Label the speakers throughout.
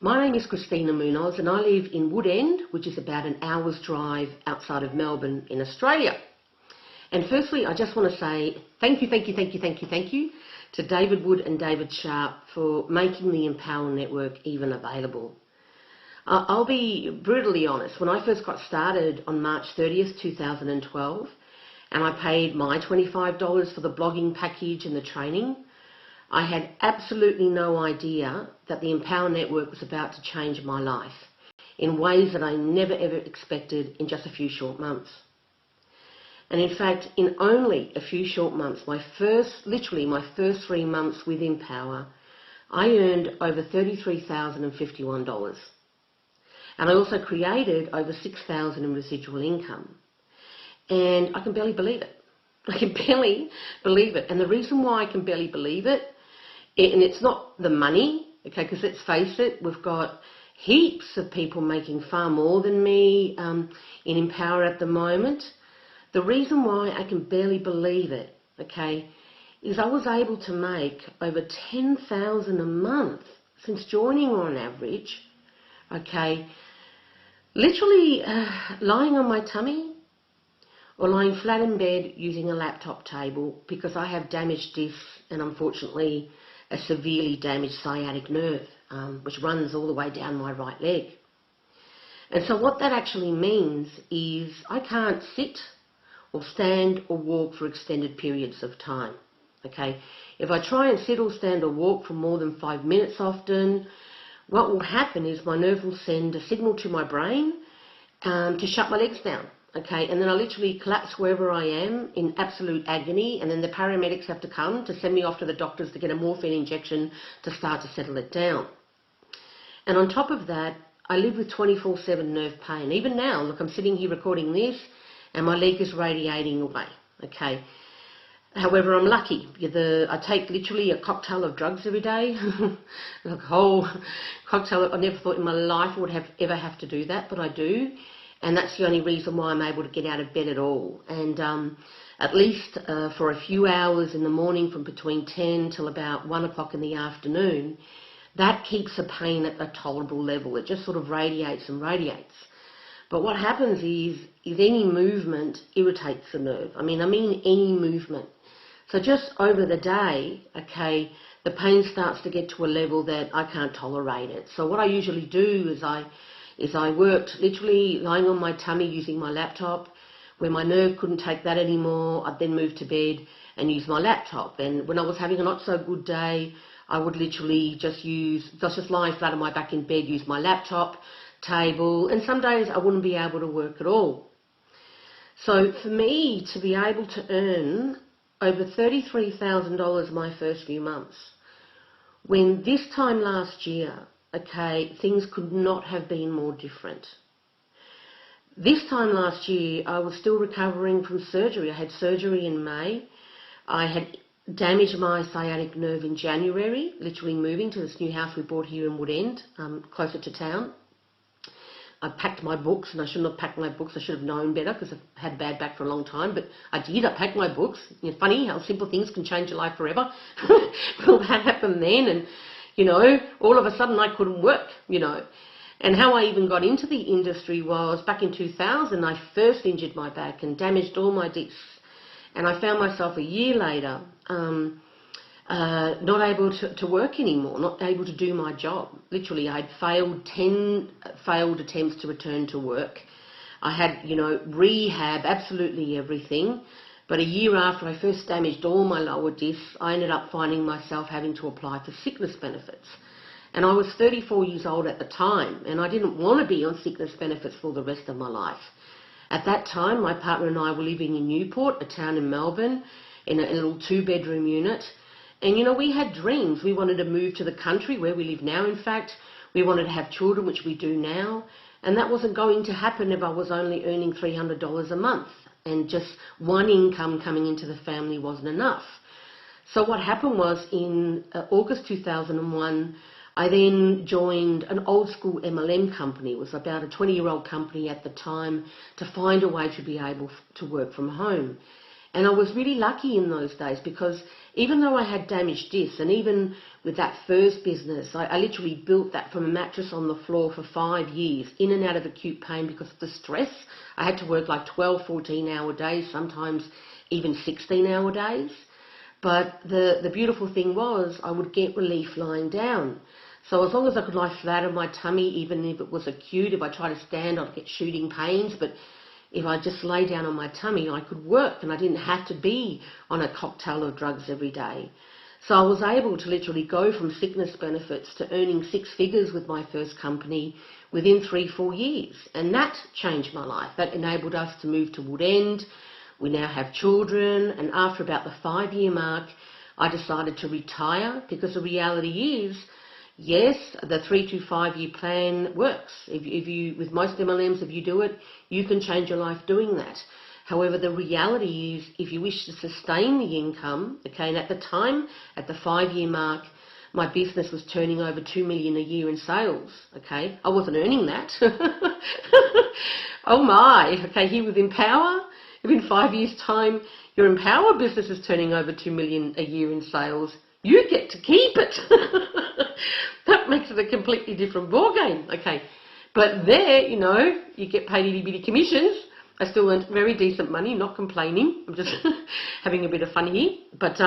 Speaker 1: My name is Christina Munoz and I live in Woodend, which is about an hour's drive outside of Melbourne in Australia. And firstly, I just want to say thank you to David Wood and David Sharp for making the Empower Network even available. I'll be brutally honest, when I first got started on March 30th, 2012, and I paid my $25 for the blogging package and the training, I had absolutely no idea that the Empower Network was about to change my life in ways that I never ever expected in just a few short months. And in fact, in only a few short months, literally my first 3 months with Empower, I earned over $33,051. And I also created over $6,000 in residual income. And I can barely believe it. I can barely believe it. And the reason why I can barely believe it, and it's not the money, okay, because let's face it, we've got heaps of people making far more than me in Empower at the moment. The reason why I can barely believe it, okay, is I was able to make over $10,000 a month since joining on average, okay, literally lying on my tummy or lying flat in bed using a laptop table because I have damaged discs and unfortunately a severely damaged sciatic nerve, which runs all the way down my right leg. And so what that actually means is I can't sit or stand or walk for extended periods of time, okay? If I try and sit or stand or walk for more than 5 minutes often, what will happen is my nerve will send a signal to my brain to shut my legs down, okay? And then I literally collapse wherever I am in absolute agony, and then the paramedics have to come to send me off to the doctors to get a morphine injection to start to settle it down. And on top of that, I live with 24/7 nerve pain. Even now, look, I'm sitting here recording this, and my leg is radiating away, okay? However, I'm lucky. I take literally a cocktail of drugs every day, like a whole cocktail. I never thought in my life I would ever have to do that, but I do. And that's the only reason why I'm able to get out of bed at all. And at least for a few hours in the morning from between 10 till about 1 o'clock in the afternoon, that keeps the pain at a tolerable level. It just sort of radiates and radiates. But what happens is any movement irritates the nerve. I mean any movement. So just over the day, okay, the pain starts to get to a level that I can't tolerate it. So what I usually do is I worked literally lying on my tummy using my laptop. Where my nerve couldn't take that anymore, I'd then move to bed and use my laptop. And when I was having a not so good day, I would literally just lie flat on my back in bed, use my laptop, table, and some days I wouldn't be able to work at all. So for me to be able to earn over $33,000 my first few months, when this time last year, okay, things could not have been more different. This time last year, I was still recovering from surgery. I had surgery in May. I had damaged my sciatic nerve in January, literally moving to this new house we bought here in Woodend, closer to town. I packed my books, and I shouldn't have packed my books. I should have known better because I've had bad back for a long time, but I did. I packed my books. It's funny how simple things can change your life forever. Well, that happened then, and, you know, all of a sudden I couldn't work, you know. And how I even got into the industry was back in 2000, I first injured my back and damaged all my discs. And I found myself a year later not able to work anymore, not able to do my job. Literally, I'd failed 10 failed attempts to return to work. I had, you know, rehab, absolutely everything. But a year after I first damaged all my lower discs, I ended up finding myself having to apply for sickness benefits. And I was 34 years old at the time, and I didn't want to be on sickness benefits for the rest of my life. At that time, my partner and I were living in Newport, a town in Melbourne, in a little 2-bedroom unit. And, you know, we had dreams. We wanted to move to the country where we live now, in fact. We wanted to have children, which we do now. And that wasn't going to happen if I was only earning $300 a month. And just one income coming into the family wasn't enough. So what happened was in August 2001, I then joined an old school MLM company. It was about a 20-year-old company at the time to find a way to be able to work from home. And I was really lucky in those days because even though I had damaged discs, and even with that first business, I literally built that from a mattress on the floor for 5 years, in and out of acute pain because of the stress. I had to work like 12, 14-hour days, sometimes even 16-hour days. But the beautiful thing was I would get relief lying down. So as long as I could lie flat on my tummy, even if it was acute, if I tried to stand, I'd get shooting pains. But if I just lay down on my tummy, I could work, and I didn't have to be on a cocktail of drugs every day. So I was able to literally go from sickness benefits to earning 6 figures with my first company within 3-4 years. And that changed my life. That enabled us to move to Woodend. We now have children, and after about the 5-year mark, I decided to retire, because the reality is, yes, the 3 to 5 year plan works. If you, with most MLMs, if you do it, you can change your life doing that. However, the reality is, if you wish to sustain the income, okay, and at the time, at the 5-year mark, my business was turning over $2 million a year in sales, okay. I wasn't earning that. Oh my, okay, here with Empower, if in 5 years' time your Empower business is turning over $2 million a year in sales, you get to keep it. That makes it a completely different ballgame, okay. But there, you know, you get paid itty-bitty commissions. I still earned very decent money, not complaining. I'm just having a bit of fun here. But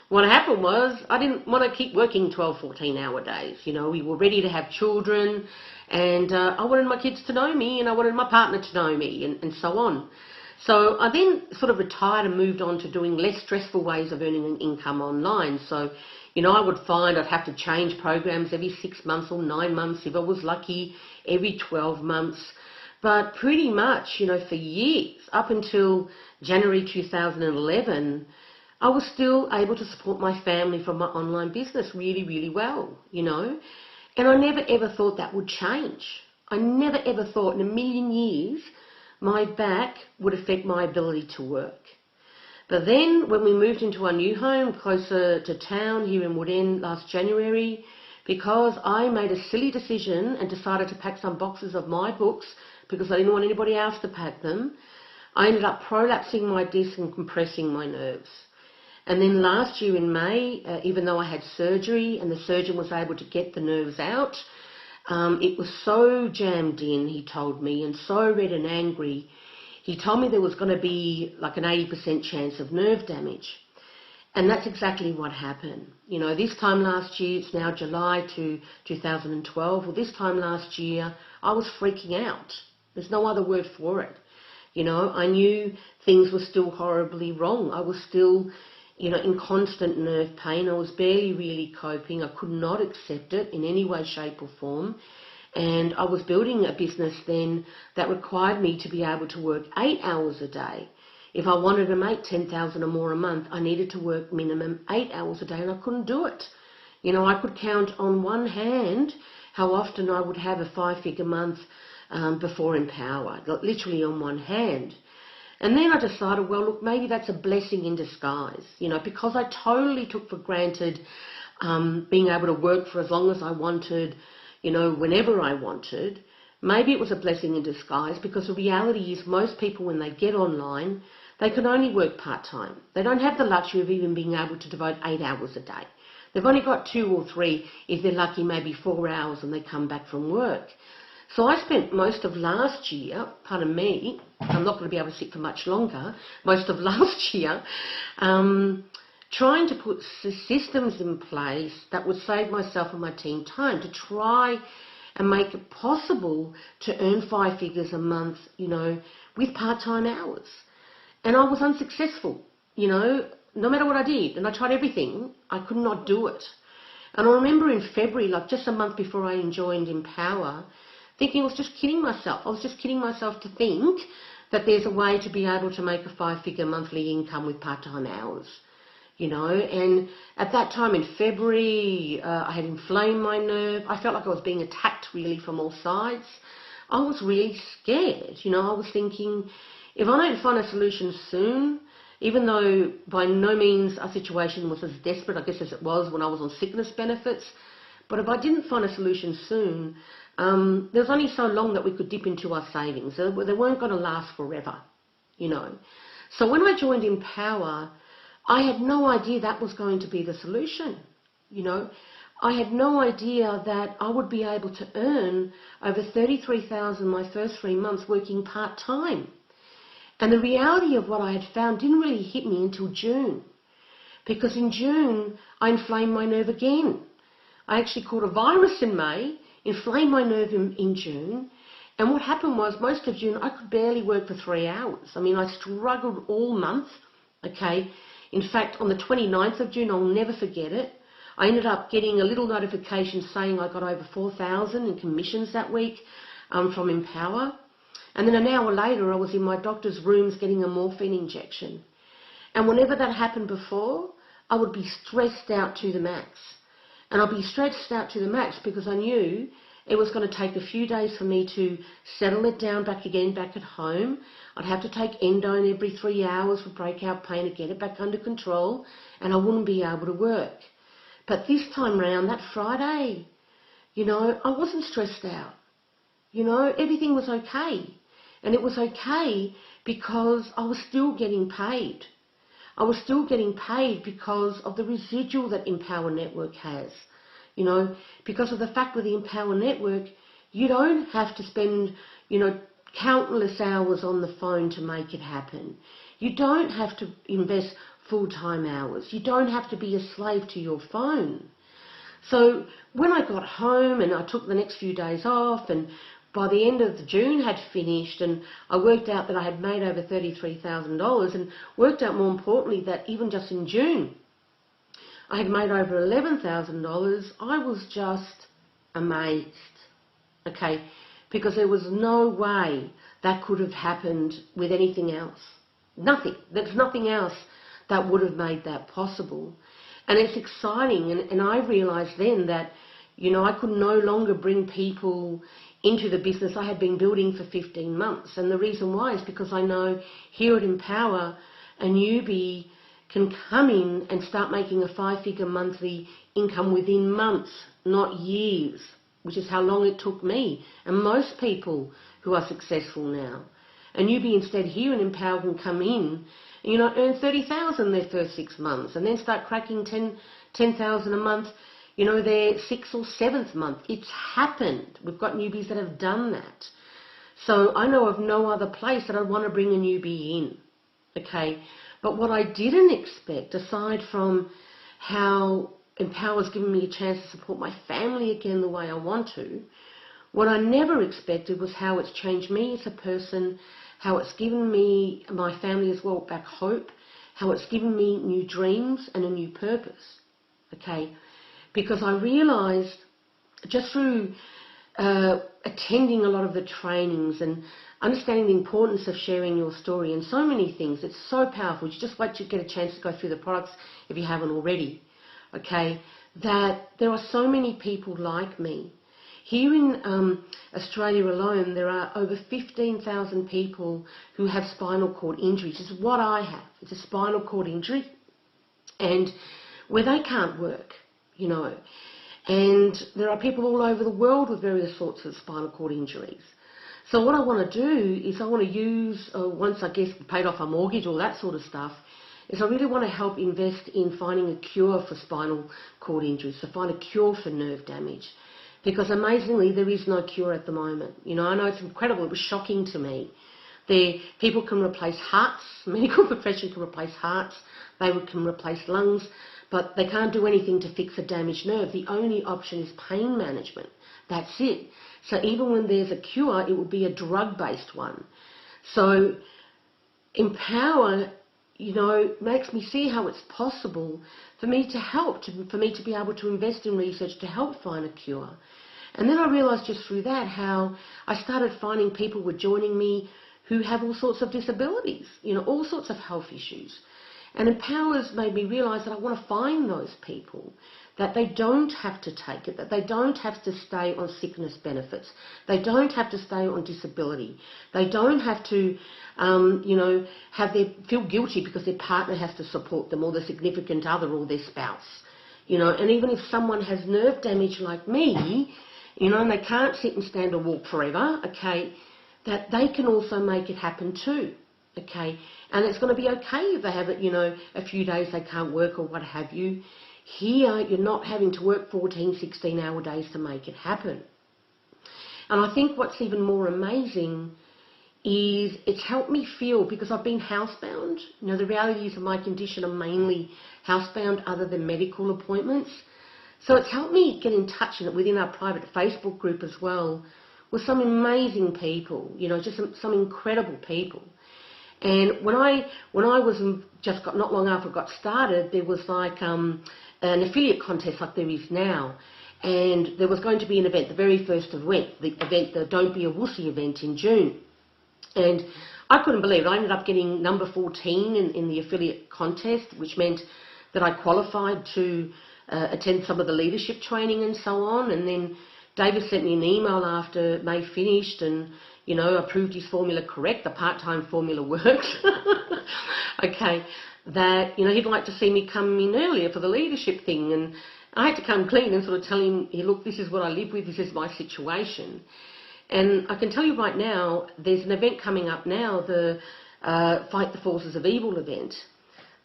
Speaker 1: what happened was I didn't want to keep working 12, 14-hour days. You know, we were ready to have children, and I wanted my kids to know me, and I wanted my partner to know me, and so on. So I then sort of retired and moved on to doing less stressful ways of earning an income online. So, you know, I would find I'd have to change programs every 6 months or 9 months, if I was lucky, every 12 months. But pretty much, you know, for years, up until January 2011, I was still able to support my family from my online business really, really well, you know. And I never ever thought that would change. I never ever thought in a million years my back would affect my ability to work. But then when we moved into our new home closer to town here in Woodend last January, because I made a silly decision and decided to pack some boxes of my books because I didn't want anybody else to pack them, I ended up prolapsing my disc and compressing my nerves. And then last year in May, even though I had surgery and the surgeon was able to get the nerves out, it was so jammed in, he told me, and so red and angry. He told me there was going to be like an 80% chance of nerve damage. And that's exactly what happened. You know, this time last year, it's now July 2012, well, this time last year, I was freaking out. There's no other word for it. You know, I knew things were still horribly wrong. I was still, you know, in constant nerve pain. I was barely really coping. I could not accept it in any way, shape or form. And I was building a business then that required me to be able to work 8 hours a day. If I wanted to make $10,000 or more a month, I needed to work minimum 8 hours a day, and I couldn't do it. You know, I could count on one hand how often I would have a 5-figure month before Empower, literally on one hand. And then I decided, well, look, maybe that's a blessing in disguise, you know, because I totally took for granted being able to work for as long as I wanted, you know, whenever I wanted. Maybe it was a blessing in disguise, because the reality is most people, when they get online, they can only work part-time. They don't have the luxury of even being able to devote 8 hours a day. They've only got 2 or 3, if they're lucky, maybe 4 hours, and they come back from work. So I spent most of last year, pardon me, I'm not going to be able to sit for much longer, most of last year, trying to put systems in place that would save myself and my team time to try and make it possible to earn 5 figures a month, you know, with part-time hours. And I was unsuccessful, you know, no matter what I did. And I tried everything, I could not do it. And I remember in February, like just a month before I joined Empower, thinking I was just kidding myself. I was just kidding myself to think that there's a way to be able to make a 5-figure monthly income with part-time hours, you know. And at that time in February, I had inflamed my nerve. I felt like I was being attacked really from all sides. I was really scared, you know. I was thinking, if I don't find a solution soon, even though by no means our situation was as desperate, I guess, as it was when I was on sickness benefits, but if I didn't find a solution soon, there's only so long that we could dip into our savings. They weren't going to last forever, you know. So when I joined Empower, I had no idea that was going to be the solution, you know. I had no idea that I would be able to earn over $33,000 my first 3 months working part-time. And the reality of what I had found didn't really hit me until June. Because in June, I inflamed my nerve again. I actually caught a virus in May, inflamed my nerve in June. And what happened was, most of June, I could barely work for 3 hours. I mean, I struggled all month, okay. In fact, on the 29th of June, I'll never forget it, I ended up getting a little notification saying I got over 4,000 in commissions that week from Empower. And then an hour later, I was in my doctor's rooms getting a morphine injection. And whenever that happened before, I would be stressed out to the max. And I'd be stressed out to the max because I knew it was going to take a few days for me to settle it down back again, back at home. I'd have to take endone every 3 hours for breakout pain to get it back under control, and I wouldn't be able to work. But this time round, that Friday, you know, I wasn't stressed out. You know, everything was okay. And it was okay because I was still getting paid. I was still getting paid because of the residual that Empower Network has. You know, because of the fact with the Empower Network, you don't have to spend, you know, countless hours on the phone to make it happen. You don't have to invest full-time hours. You don't have to be a slave to your phone. So when I got home and I took the next few days off, and by the end of June had finished, and I worked out that I had made over $33,000, and worked out more importantly that even just in June I had made over $11,000, I was just amazed, okay, because there was no way that could have happened with anything else. Nothing. There's nothing else that would have made that possible. And it's exciting, and I realised then that, you know, I could no longer bring people into the business I had been building for 15 months. And the reason why is because I know here at Empower, a newbie can come in and start making a 5-figure monthly income within months, not years, which is how long it took me and most people who are successful now. A newbie instead here in Empower can come in and, you know, earn $30,000 their first 6 months, and then start cracking $10,000 a month, you know, their 6th or 7th month. It's happened. We've got newbies that have done that. So I know of no other place that I'd want to bring a newbie in, okay? But what I didn't expect, aside from how Empower's given me a chance to support my family again the way I want to, what I never expected was how it's changed me as a person, how it's given me, my family as well, back hope, how it's given me new dreams and a new purpose, okay? Because I realised just through attending a lot of the trainings and understanding the importance of sharing your story and so many things, it's so powerful. You just wait to get a chance to go through the products if you haven't already, okay, that there are so many people like me. Here in Australia alone, there are over 15,000 people who have spinal cord injuries. This is what I have. It's a spinal cord injury, and where they can't work, you know. And there are people all over the world with various sorts of spinal cord injuries. So what I want to do is I want to use, once I guess paid off a mortgage, all that sort of stuff, is I really want to help invest in finding a cure for spinal cord injuries, to find a cure for nerve damage. Because amazingly, there is no cure at the moment. You know, I know it's incredible. It was shocking to me. People can replace hearts. Medical profession can replace hearts. They can replace lungs. But they can't do anything to fix a damaged nerve. The only option is pain management. That's it. So even when there's a cure, it will be a drug-based one. So Empower, you know, makes me see how it's possible for me to help, for me to be able to invest in research to help find a cure. And then I realised just through that how I started finding people were joining me who have all sorts of disabilities, you know, all sorts of health issues. And Empower's made me realise that I want to find those people, that they don't have to take it, that they don't have to stay on sickness benefits, they don't have to stay on disability, they don't have to, you know, feel guilty because their partner has to support them, or their significant other, or their spouse, you know. And even if someone has nerve damage like me, you know, and they can't sit and stand or walk forever, okay, that they can also make it happen too. okay? And it's going to be okay if they have it, you know, a few days they can't work or what have you. Here, you're not having to work 14, 16-hour days to make it happen. And I think what's even more amazing is it's helped me feel, because I've been housebound. You know, the realities of my condition are mainly housebound other than medical appointments. So it's helped me get in touch within our private Facebook group as well with some amazing people, you know, just some incredible people. And when I was just got not long after I got started, there was like an affiliate contest like there is now. And there was going to be an event, the very first event, the Don't Be a Wussy event in June. And I couldn't believe it. I ended up getting number 14 in the affiliate contest, which meant that I qualified to attend some of the leadership training and so on. And then David sent me an email after May finished and, you know, approved his formula correct. The part-time formula works. Okay, that, you know, he'd like to see me come in earlier for the leadership thing. And I had to come clean and sort of tell him, hey, look, this is what I live with, this is my situation. And I can tell you right now, there's an event coming up now, the Fight the Forces of Evil event,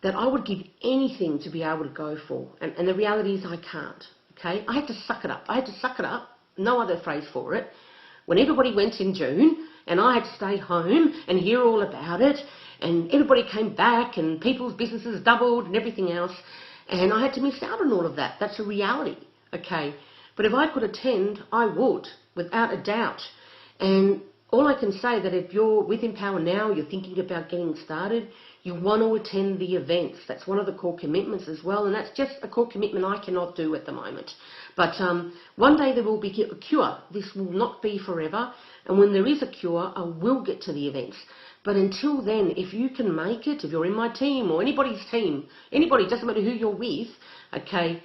Speaker 1: that I would give anything to be able to go for. And the reality is I can't, okay? I had to suck it up. I had to suck it up, no other phrase for it. When everybody went in June, and I had to stay home and hear all about it, and everybody came back, and people's businesses doubled and everything else, and I had to miss out on all of that. That's a reality, okay? But if I could attend, I would, without a doubt. And all I can say that if you're with Empower Now, you're thinking about getting started, you want to attend the events. That's one of the core commitments as well, and that's just a core commitment I cannot do at the moment. But one day there will be a cure. This will not be forever, and when there is a cure, I will get to the events. But until then, if you can make it, if you're in my team or anybody's team, anybody, doesn't matter who you're with, okay,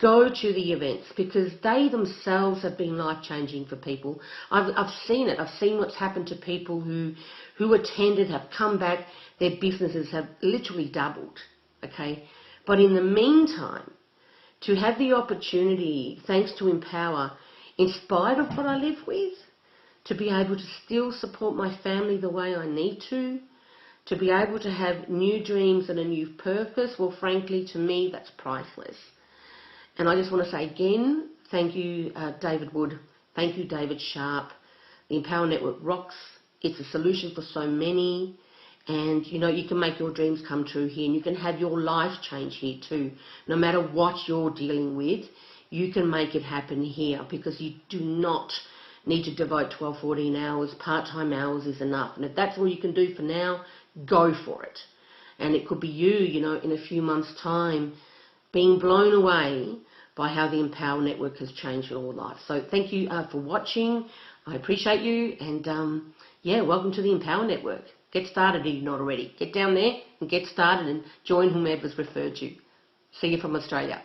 Speaker 1: go to the events, because they themselves have been life-changing for people. I've seen it. I've seen what's happened to people who attended, have come back, their businesses have literally doubled, okay? But in the meantime, to have the opportunity, thanks to Empower, in spite of what I live with, to be able to still support my family the way I need to be able to have new dreams and a new purpose, well, frankly, to me, that's priceless. And I just want to say again, thank you, David Wood. Thank you, David Sharp. The Empower Network rocks. It's a solution for so many. And, you know, you can make your dreams come true here, and you can have your life change here too. No matter what you're dealing with, you can make it happen here, because you do not need to devote 12, 14 hours. Part-time hours is enough. And if that's all you can do for now, go for it. And it could be you, you know, in a few months' time, being blown away by how the Empower Network has changed your life. So thank you for watching. I appreciate you. And, yeah, welcome to the Empower Network. Get started if you're not already. Get down there and get started and join whomever's referred you. See you from Australia.